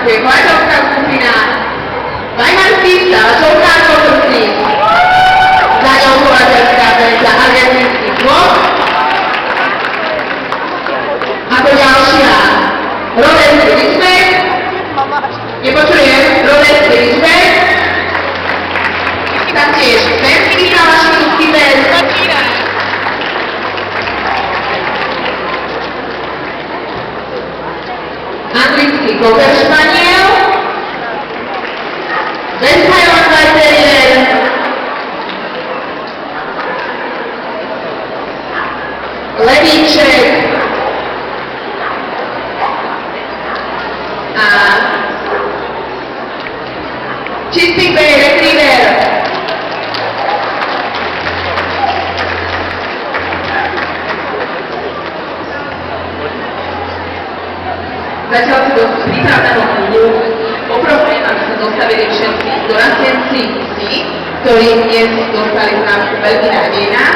nastupuje kovačovská skupina Weimarský stávačov Karkovrstný. Za ňou kovačovská stanica Argentínsky klub. Ako ďalšia Rodenský Lišbek. Nepočujem, Rodenský Lišbek. Taktiež Zemský Kalašnínsky bez. Anglický Cocker Spaniel, West Highland White Terrier, Levíček a Chesapeake Bay Retriever. Zatiaľ si do prípravného kúdu poprosujem, aby sa dostavili všetci dorastenci psi, ktorí dnes dostali známku Veľmi nádejná.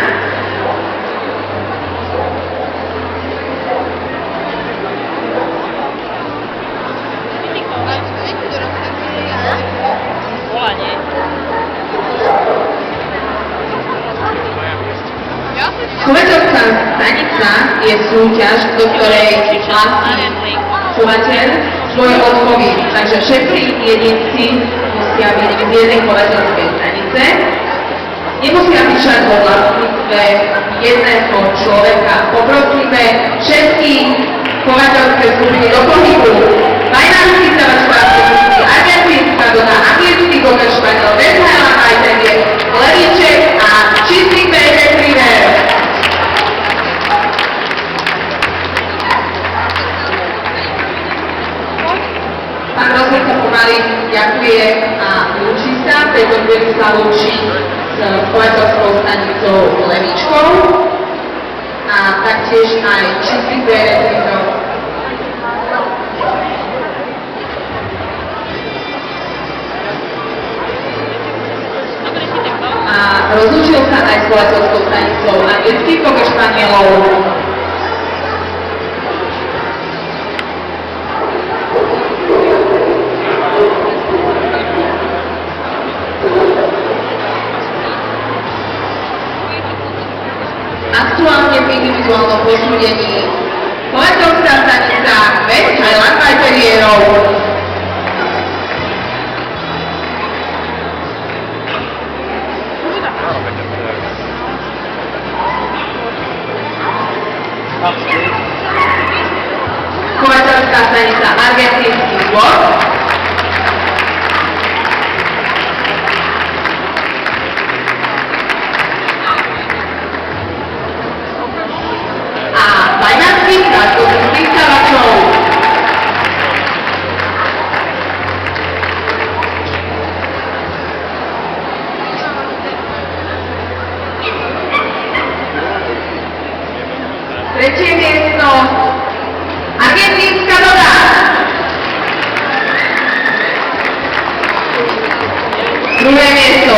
Chovateľská stanica je súťaž, do ktorej hlási chovateľ svoje odchovy, takže všetci jedinci musia byť z jednej chovateľskej stanice. Nemusia byť však vo vlastníctve jedného človeka. Poprosíme všetky chovateľské skupiny do pohybu. Weimarský stávačová skupina, Argentínska dona, Anglický Cocker Spaniel, West Highland White Terrier, Levíček a Chesapeake Bay Retriever. Pán rozhodca pomaly ďakuje a lúči sa, v tejto chvíli sa lúči s chovateľskou stanicou Levíčkou a taktiež aj Chesapeake Bay Retriever. A rozlúčil sa aj s chovateľskou stanicou Anglických Cocker Spanielov. Aktuálne v individuálnom posúdení chovateľská stanica West Highland White Terrierov. Chovateľská stanica Argentínsky klub. Tretie miesto Argentínska dona. Druhé miesto